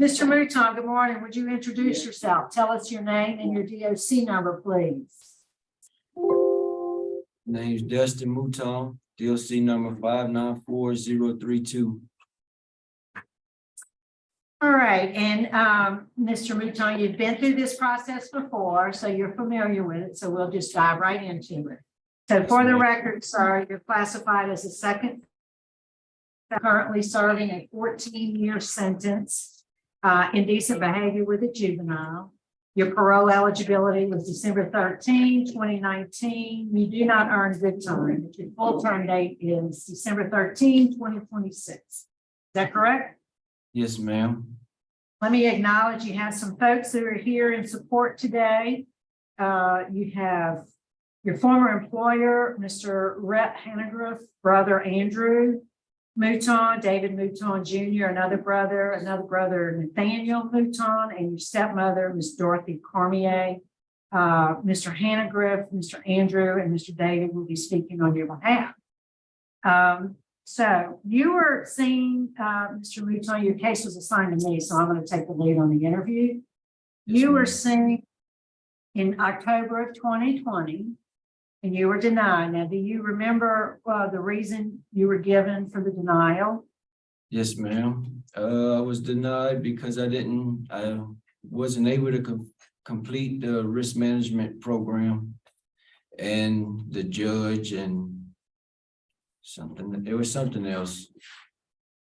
Mr. Mouton, good morning. Would you introduce yourself? Tell us your name and your DOC number, please. Name's Dustin Mouton, DOC number 594-032. All right, and Mr. Mouton, you've been through this process before, so you're familiar with it, so we'll just dive right into it. So for the record, sir, you're classified as a second, currently serving a 14-year sentence, indecent behavior with a juvenile. Your parole eligibility was December 13, 2019. You do not earn good time, but your full term date is December 13, 2026. Is that correct? Yes, ma'am. Let me acknowledge you have some folks that are here in support today. You have your former employer, Mr. Rhett Hanegraaff, brother Andrew Mouton, David Mouton Jr., another brother Nathaniel Mouton, and your stepmother, Miss Dorothy Cormier. Mr. Hanegraaff, Mr. Andrew, and Mr. David will be speaking on your behalf. So you were seeing, Mr. Mouton, your case was assigned to me, so I'm going to take the lead on the interview. Yes, You were ma'am. seen in October of 2020, and you were denied. Now, do you remember the reason you were given for the denial? Yes, ma'am. I was denied because I wasn't able to complete the risk management program, and the judge and there was something else.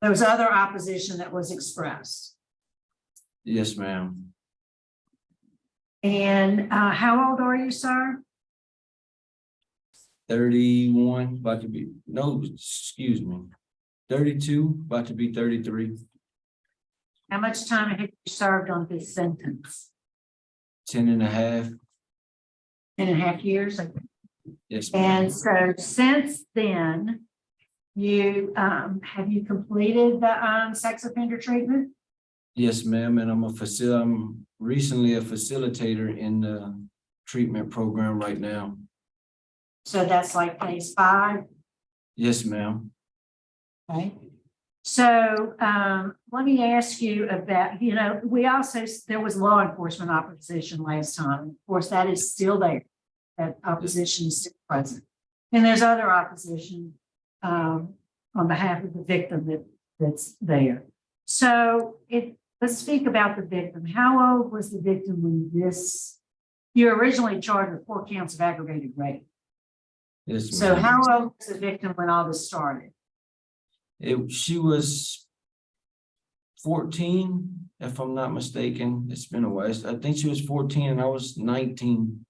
There was other opposition that was expressed. Yes, ma'am. And how old are you, sir? 31, about to be, no, excuse me. 32, about to be 33. How much time have you served on this sentence? 10 and a half. 10.5 years? Yes, ma'am. And so since then, have you completed the sex offender treatment? Yes, ma'am. And I'm recently a facilitator in the treatment program right now. So that's like phase 5. Yes, ma'am. Okay. So let me ask you about, there was law enforcement opposition last time. Of course, that is still there. That opposition is still present. And there's other opposition on behalf of the victim that's there. So let's speak about the victim. How old was the victim when you were originally charged with 4 counts of aggravated rape? Yes, ma'am. So how old was the victim when all this started? She was 14, if I'm not mistaken. It's been a while. I think she was 14 and I was 19.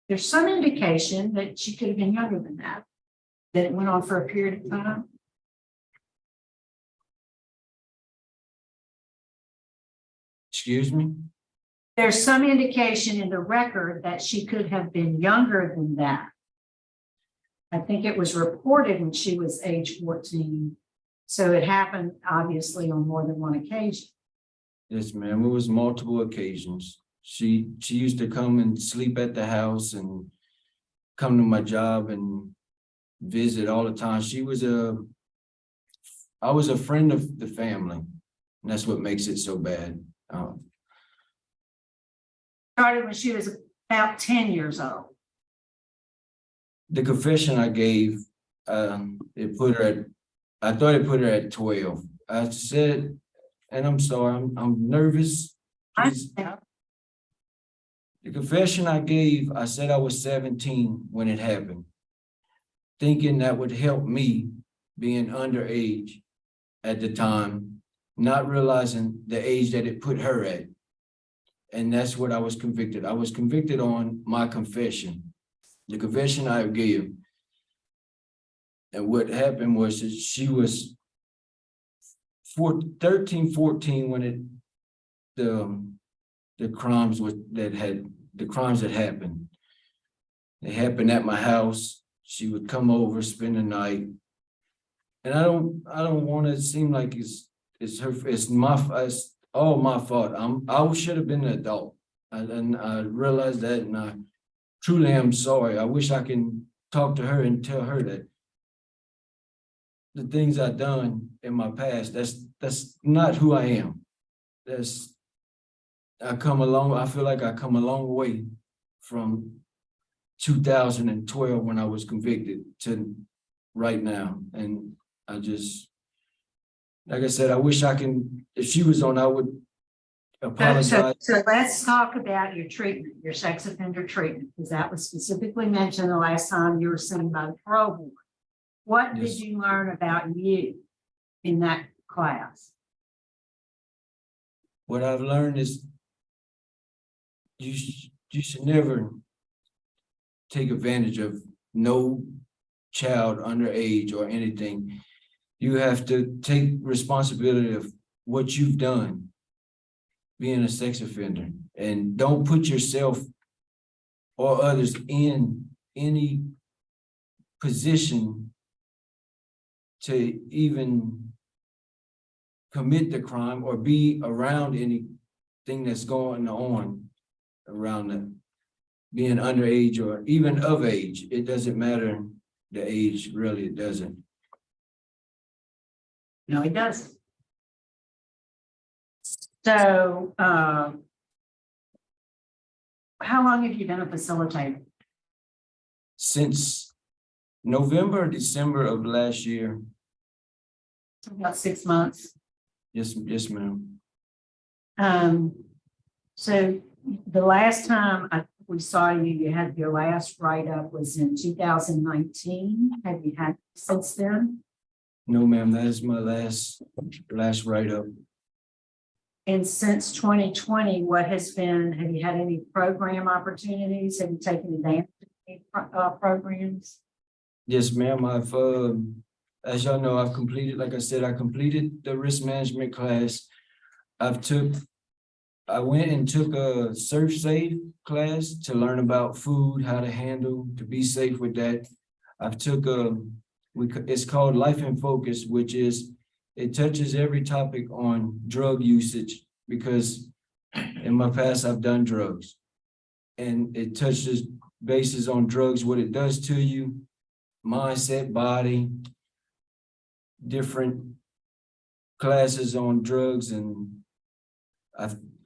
There's some indication that she could have been younger than that it went on for a period of time. Excuse me? There's some indication in the record that she could have been younger than that. I think it was reported when she was age 14. So it happened obviously on more than one occasion. Yes, ma'am. It was multiple occasions. She used to come and sleep at the house and come to my job and visit all the time. I was a friend of the family, and that's what makes it so bad. Started when she was about 10 years old. The confession I gave, I thought it put her at 12. I said, and I'm sorry, I'm nervous. The confession I gave, I said I was 17 when it happened, thinking that would help me being underage at the time, not realizing the age that it put her at. And that's what I was convicted. I was convicted on my confession, the confession I gave. And what happened was that she was 13, 14 when the crimes that happened. They happened at my house. She would come over, spend the night. And I don't want to seem like it's all my fault. I should have been an adult. And I realized that, and I truly am sorry. I wish I can talk to her and tell her that the things I've done in my past, that's not who I am. I feel like I come a long way from 2012 when I was convicted to right now. And I just, like I said, I wish I can, if she was on, I would apologize. So let's talk about your treatment, your sex offender treatment, because that was specifically mentioned the last time you were seen by the parole board. What did Yes. you learn about you in that class? What I've learned is you should never take advantage of no child underage or anything. You have to take responsibility of what you've done being a sex offender, and don't put yourself or others in any position to even commit the crime or be around anything that's going on around them. Being underage or even of age, it doesn't matter the age, really, it doesn't. No, it doesn't. So, how long have you been a facilitator? Since November or December of last year. About 6 months. Yes, ma'am. So the last time we saw you, you had your last write-up was in 2019. Have you had since then? No, ma'am, that is my last write-up. And since 2020, what has been, have you had any program opportunities? Have you taken advantage of any programs? Yes, ma'am, I've, as y'all know, I've completed, like I said, I completed the risk management class. I went and took a Surf Safe class to learn about food, how to handle, to be safe with that. I've took it's called Life in Focus, which is, it touches every topic on drug usage, because in my past I've done drugs, and it touches bases on drugs, what it does to you, mindset, body, different classes on drugs. And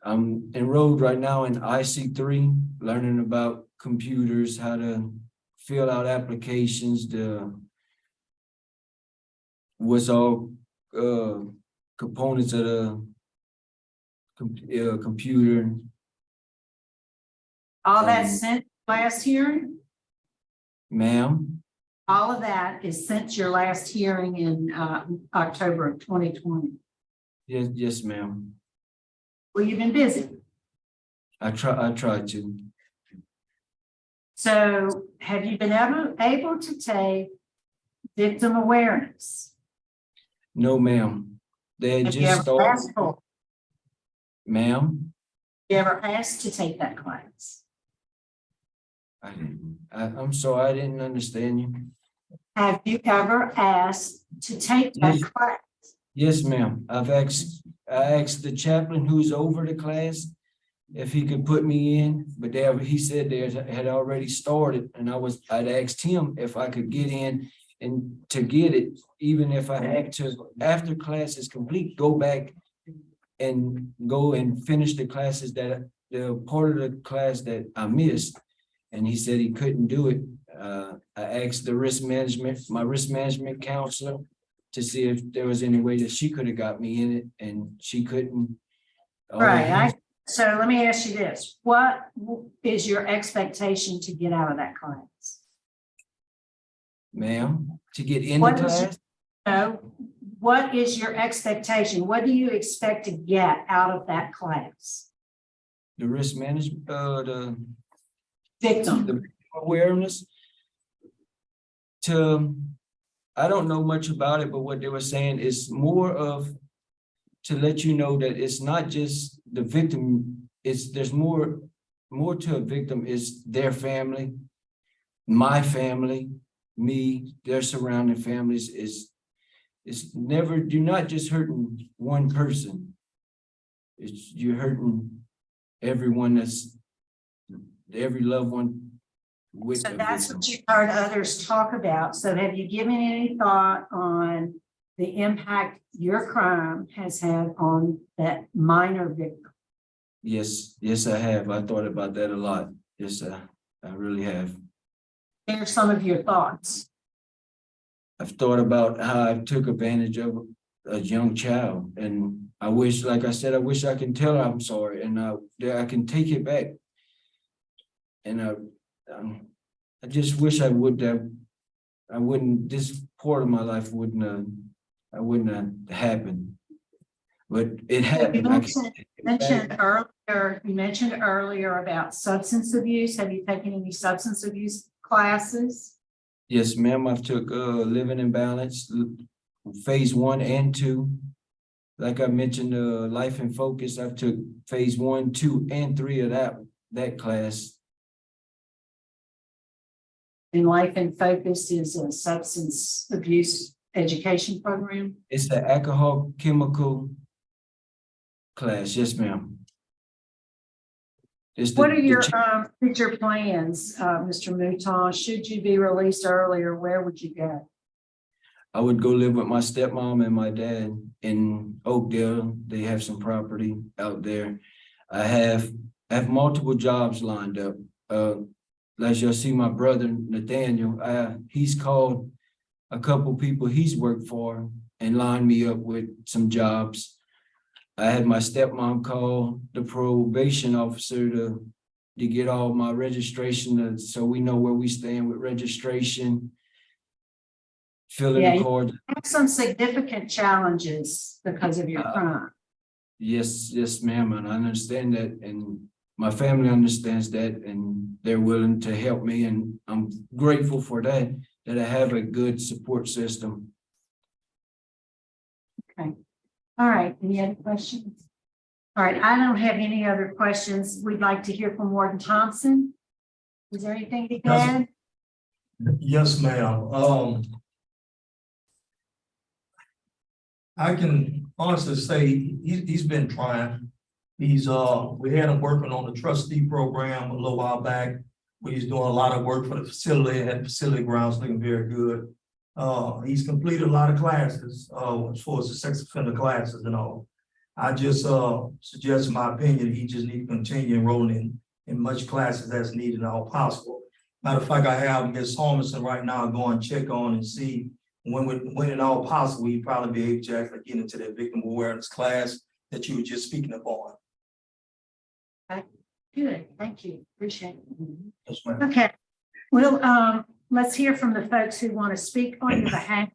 I'm enrolled right now in IC3, learning about computers, how to fill out applications, what's all components of the computer. All that since last hearing? Ma'am? All of that is since your last hearing in October of 2020. Yes, ma'am. Well, you've been busy. I try to. So have you been able to take victim awareness? No, ma'am. They had Have you just ever started. asked for? Ma'am? You ever asked to take that class? I didn't. I'm sorry, I didn't understand you. Have you ever asked to take that Yes. class? Yes, ma'am. I asked the chaplain who's over the class if he could put me in, but he said they had already started, and I'd asked him if I could get in, and to get it, even if I had to, after class is complete, go back and finish the classes the part of the class that I missed. And he said he couldn't do it. I asked my risk management counselor to see if there was any way that she could have got me in it, and she couldn't. Right. So let me ask you this. What is your expectation to get out of that class? Ma'am, to get in the class? What is your expectation? What do you expect to get out of that class? The risk management, the Victim awareness. I don't know much about it, but what they were saying is more of to let you know that it's not just the victim, there's more to a victim is their family, my family, me, their surrounding families. You're not just hurting one person. You're hurting everyone, every loved one. So that's what you've heard others talk about. So have you given any thought on the impact your crime has had on that minor victim? Yes, yes, I have. I thought about that a lot. Yes, I really have. Share some of your thoughts. I've thought about how I took advantage of a young child, and I wish, like I said, I wish I can tell her I'm sorry, and that I can take it back. And I just wish I would have. I wouldn't. This part of my life wouldn't. I wouldn't have happened, but it happened. I can't take it back. You mentioned earlier about substance abuse. Have you taken any substance abuse classes? Yes, ma'am. I've took living in balance, phase 1 and 2. Like I mentioned, life in focus. I've took phase 1, 2, and 3 of that class. And Life in Focus is a substance abuse education program. It's the alcohol chemical class. Yes, ma'am. What are your future plans, Mr. Mouton? Should you be released earlier, where would you go? I would go live with my stepmom and my dad in Oakdale. They have some property out there. I have multiple jobs lined up. As you'll see, my brother Nathaniel, he's called a couple people he's worked for and lined me up with some jobs. I had my stepmom call the probation officer to get all my registration, so we know where we stand with registration, filling the cards. You have some significant challenges because of your crime. Yes, ma'am, and I understand that, and my family understands that, and they're willing to help me, and I'm grateful for that I have a good support system. Okay. All right. Any other questions? All right. I don't have any other questions. We'd like to hear from Warden Thompson. Is there anything to add? Yes, ma'am. I can honestly say he's been trying. We had him working on the trustee program a little while back. He's doing a lot of work for the facility, and the facility grounds looking very good. He's completed a lot of classes, as far as the sex offender classes and all. I just suggest, in my opinion, he just needs to continue enrolling in much classes as needed and all possible. Matter of fact, I have Ms. Harmison right now go and check on and see when at all possible, he'd probably be able to actually get into that victim awareness class that you were just speaking upon. Good, thank you, appreciate it. Yes, ma'am. Okay, well, let's hear from the folks who want to speak on your behalf.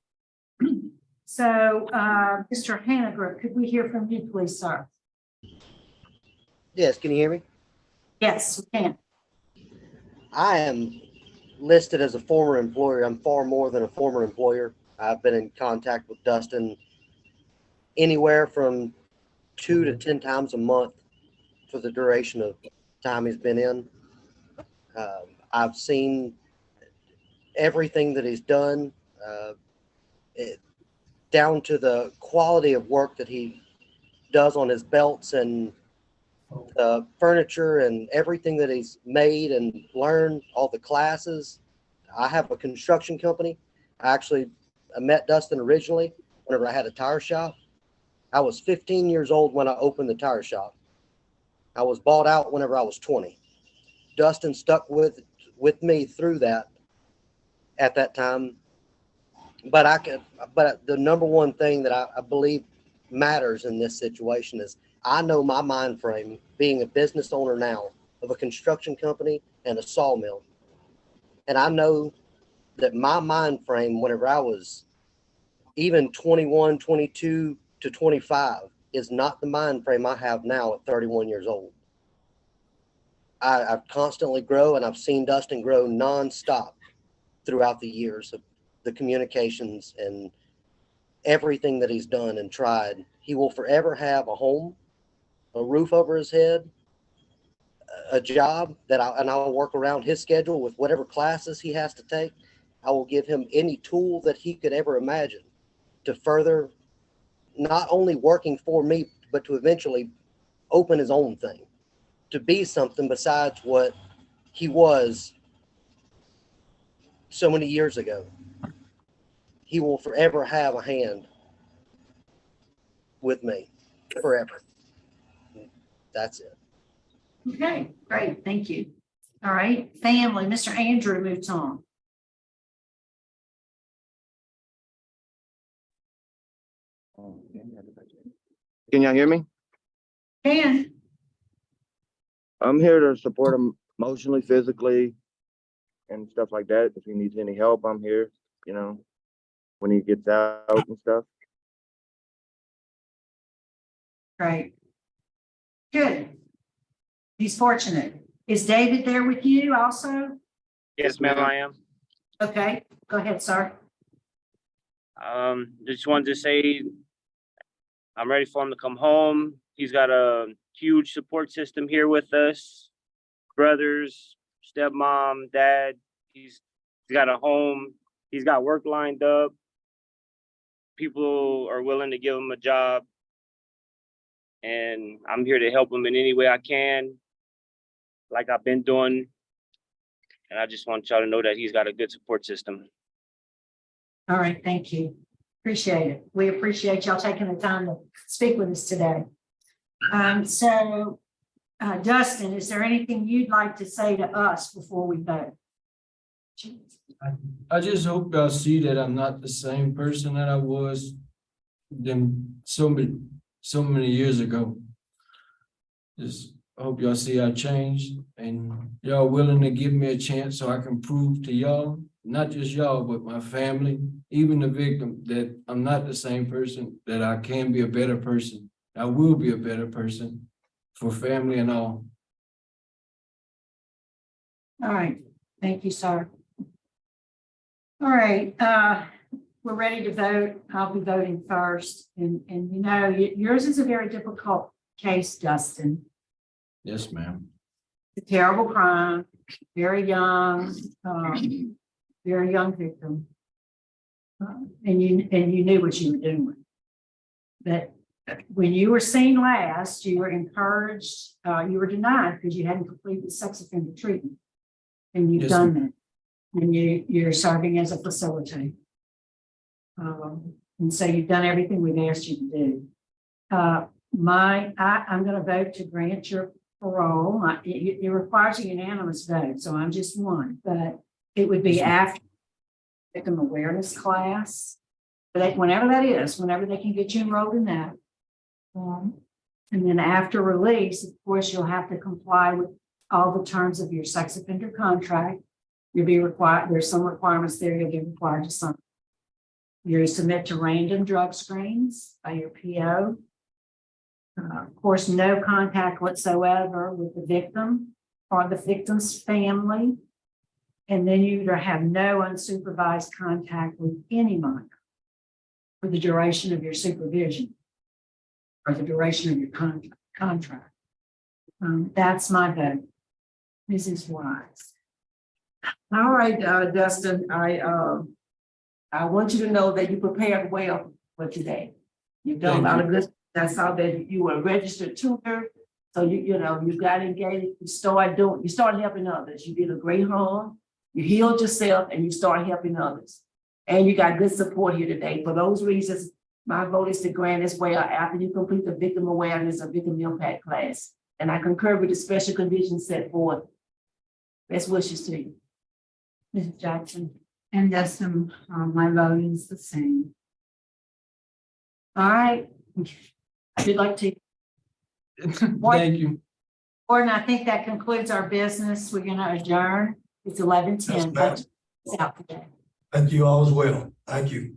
So, Mr. Hannegger, could we hear from you, please, sir? Yes, can you hear me? Yes, we can. I am listed as a former employer. I'm far more than a former employer. I've been in contact with Dustin anywhere from 2 to 10 times a month for the duration of time he's been in. I've seen everything that he's done, down to the quality of work that he does on his belts and the furniture and everything that he's made and learned, all the classes. I have a construction company. I met Dustin originally whenever I had a tire shop. I was 15 years old when I opened the tire shop. I was bought out whenever I was 20. Dustin stuck with me through that at that time. But the number one thing that I believe matters in this situation is I know my mind frame, being a business owner now of a construction company and a sawmill. And I know that my mind frame, whenever I was even 21, 22 to 25, is not the mind frame I have now at 31 years old. I've constantly grown, and I've seen Dustin grow nonstop throughout the years of the communications and everything that he's done and tried. He will forever have a home, a roof over his head, a job that I'll work around his schedule with whatever classes he has to take. I will give him any tool that he could ever imagine to further not only working for me, but to eventually open his own thing, to be something besides what he was so many years ago. He will forever have a hand with me forever. That's it. Okay, great, thank you. All right, family, Mr. Andrew Mouton. Can y'all hear me? Dan, I'm here to support him emotionally, physically, and stuff like that. If he needs any help, I'm here, you know, when he gets out and stuff. great. Good. He's fortunate. Is David there with you also? Yes, ma'am, I am. Okay, go ahead, sir. Just wanted to say I'm ready for him to come home. He's got a huge support system here with us. Brothers, stepmom, dad. He's got a home. He's got work lined up. People are willing to give him a job. And I'm here to help him in any way I can, like I've been doing. And I just want y'all to know that he's got a good support system. All right, thank you. Appreciate it. We appreciate y'all taking the time to speak with us today. Dustin, is there anything you'd like to say to us before we vote? I just hope y'all see that I'm not the same person that I was then so many years ago. Just hope y'all see I changed and y'all willing to give me a chance so I can prove to y'all, not just y'all, but my family, even the victim, that I'm not the same person, that I can be a better person. I will be a better person for family and all. All right, thank you, sir. All right, we're ready to vote. I'll be voting first. And you know, yours is a very difficult case, Dustin. Yes, ma'am. It's a terrible crime, very young victim. And you knew what you were doing. But when you were seen last, you were encouraged, you were denied because you hadn't completed sex offender treatment. And you've Yes, done that. And you're serving as a facilitator. And so you've done everything we've asked you to do. I'm going to vote to grant your parole. It requires a unanimous vote, so I'm just one, but it would be after victim awareness class. But whenever that is, whenever they can get you enrolled in that. And then after release, of course, you'll have to comply with all the terms of your sex offender contract. You'll be required, there's some requirements there you'll be required to sign. You submit to random drug screens by your PO. Of course, no contact whatsoever with the victim or the victim's family. And then you have no unsupervised contact with any minor for the duration of your supervision or the duration of your contract. That's my vote. Mrs. Wise. All right, Dustin, I want you to know that you prepared well for today. You've done a lot of good. I saw that you were a registered tutor. So you got engaged, you started helping others. You did a great harm. You healed yourself and you started helping others. And you got good support here today. For those reasons, my vote is to grant as well after you complete the victim awareness or victim impact class. And I concur with the special conditions set forth. Best wishes to you. Mrs. Jackson. And Dustin, my vote is the same. All right. I'd like to. Thank you. Warden, I think that concludes our business. We're going to adjourn. It's 11:10. Yes, ma'am. Thank you all as well. Thank you.